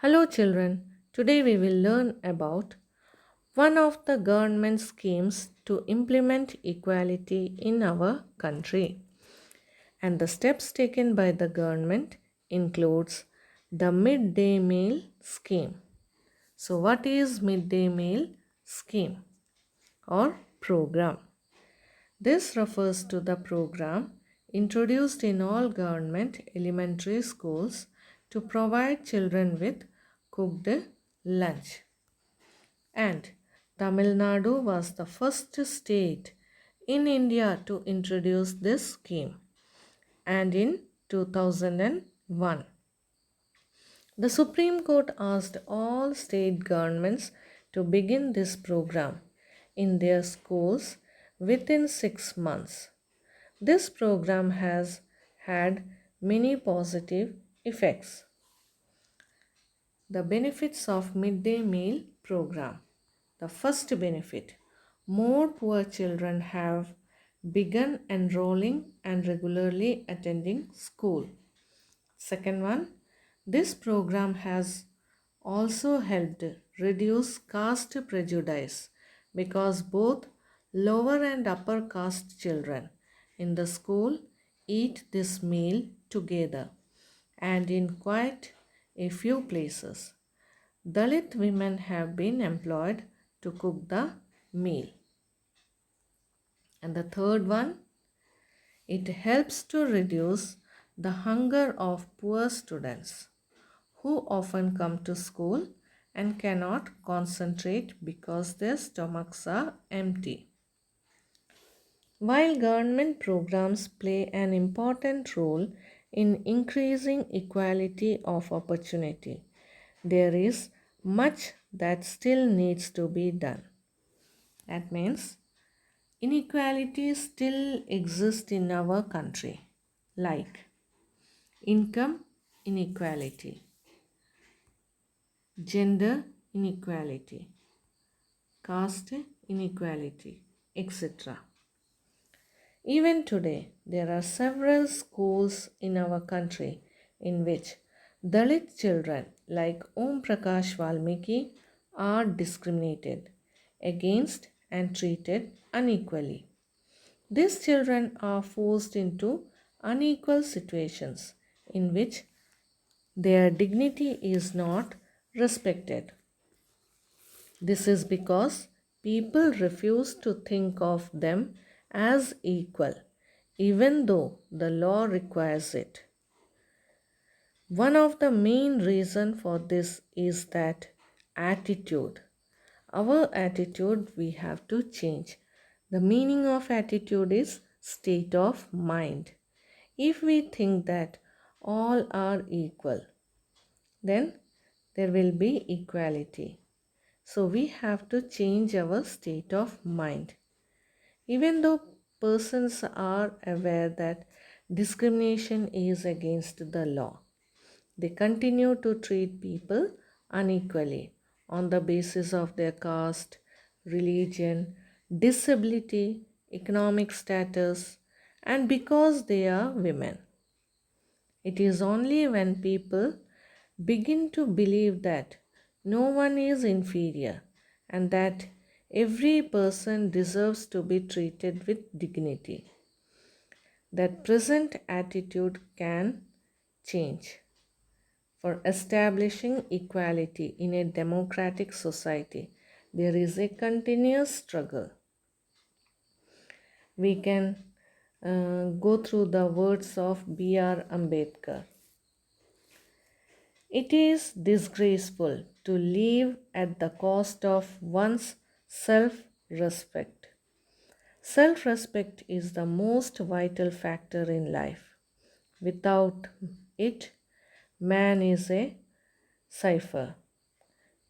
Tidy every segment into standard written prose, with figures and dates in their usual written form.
Hello, children. Today we will learn about one of the government schemes to implement equality in our country. And the steps taken by the government includes the midday meal scheme. So what is midday meal scheme or program? This refers to the program introduced in all government elementary schools to provide children with cooked lunch. And Tamil Nadu was the first state in India to introduce this scheme. And in 2001, the Supreme Court asked all state governments to begin this program in their schools within 6 months. This program has had many positive effects. The benefits of midday meal program. The first benefit, more poor children have begun enrolling and regularly attending school. Second one, this program has also helped reduce caste prejudice because both lower and upper caste children in the school eat this meal together and in quite a few places. Dalit women have been employed to cook the meal. And the third one, it helps to reduce the hunger of poor students who often come to school and cannot concentrate because their stomachs are empty. While government programs play an important role in increasing equality of opportunity, there is much that still needs to be done. That means inequalities still exist in our country, like income inequality, gender inequality, caste inequality, etc. Even today, there are several schools in our country in which Dalit children like Om Prakash Valmiki are discriminated against and treated unequally. These children are forced into unequal situations in which their dignity is not respected. This is because people refuse to think of them as equal, even though the law requires it. One of the main reasons for this is that attitude. Our attitude we have to change. The meaning of attitude is state of mind. If we think that all are equal, then there will be equality. So we have to change our state of mind. Even though persons are aware that discrimination is against the law, they continue to treat people unequally on the basis of their caste, religion, disability, economic status, and because they are women. It is only when people begin to believe that no one is inferior and that every person deserves to be treated with dignity that present attitude can change. For establishing equality in a democratic society, there is a continuous struggle. We can go through the words of B.R. Ambedkar. It is disgraceful to live at the cost of one's self respect. Self respect is the most vital factor in life. Without it, man is a cipher.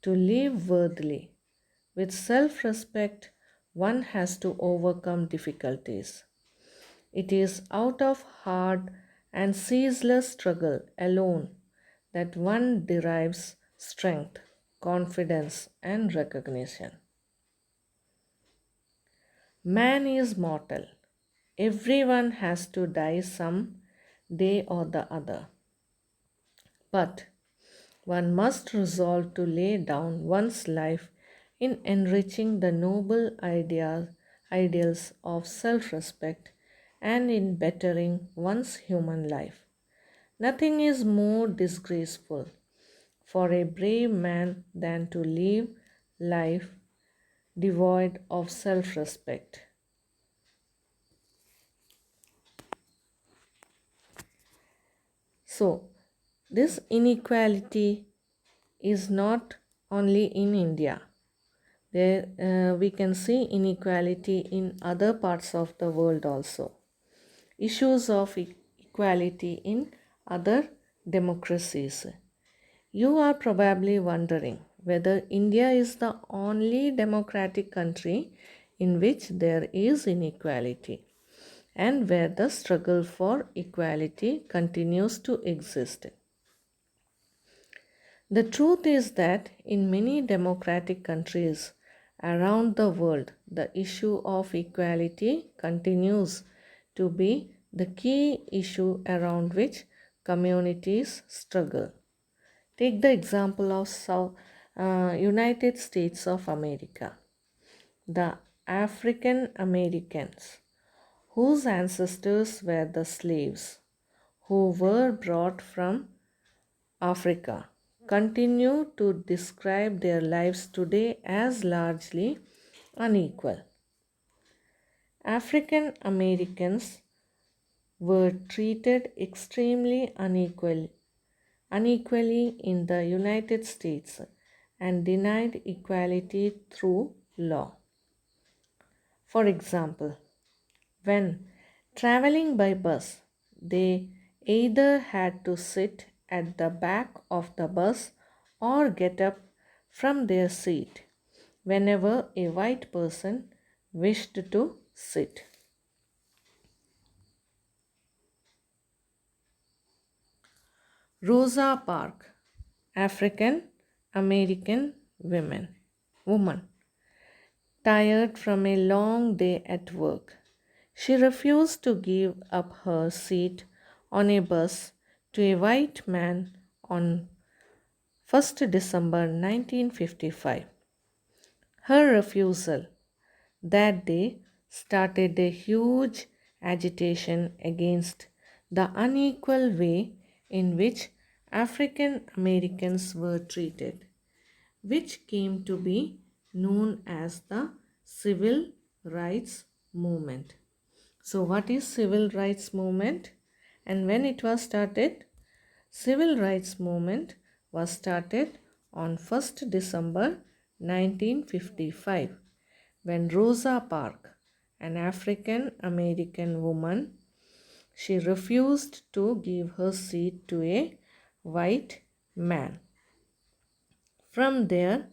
To live worthily, with self respect, one has to overcome difficulties. It is out of hard and ceaseless struggle alone that one derives strength, confidence, and recognition. Man is mortal. Everyone has to die some day or the other. But one must resolve to lay down one's life in enriching the noble ideals of self respect and in bettering one's human life. Nothing is more disgraceful for a brave man than to live life devoid of self respect. So, this inequality is not only in India. There we can see inequality in other parts of the world also. Issues of equality in other democracies. You are probably wondering whether India is the only democratic country in which there is inequality and where the struggle for equality continues to exist. The truth is that in many democratic countries around the world, the issue of equality continues to be the key issue around which communities struggle. Take the example of United States of America. The African Americans, whose ancestors were the slaves who were brought from Africa, continue to describe their lives today as largely unequal. African Americans were treated extremely unequally in the United States and denied equality through law. For example, when traveling by bus, they either had to sit at the back of the bus or get up from their seat whenever a white person wished to sit. Rosa Parks, African American woman, tired from a long day at work. She refused to give up her seat on a bus to a white man on 1st December 1955. Her refusal that day started a huge agitation against the unequal way in which African Americans were treated, which came to be known as the Civil Rights Movement. So, what is Civil Rights Movement and when it was started? Civil Rights Movement was started on 1st December 1955 when Rosa Parks, an African American woman, she refused to give her seat to a white man. From there,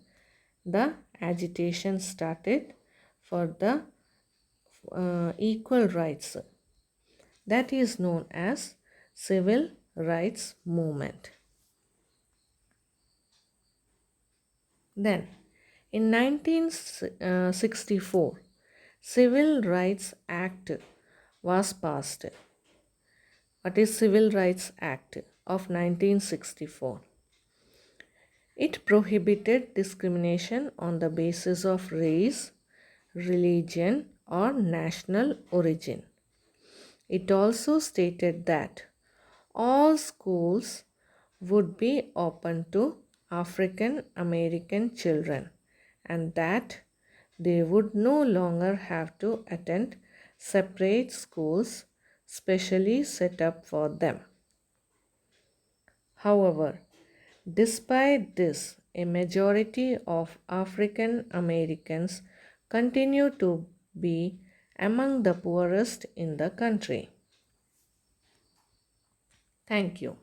the agitation started for the equal rights that is known as Civil Rights Movement. Then, in 1964, Civil Rights Act was passed. What is Civil Rights Act of 1964? It prohibited discrimination on the basis of race, religion, or national origin. It also stated that all schools would be open to African American children and that they would no longer have to attend separate schools specially set up for them. However, despite this, a majority of African Americans continue to be among the poorest in the country. Thank you.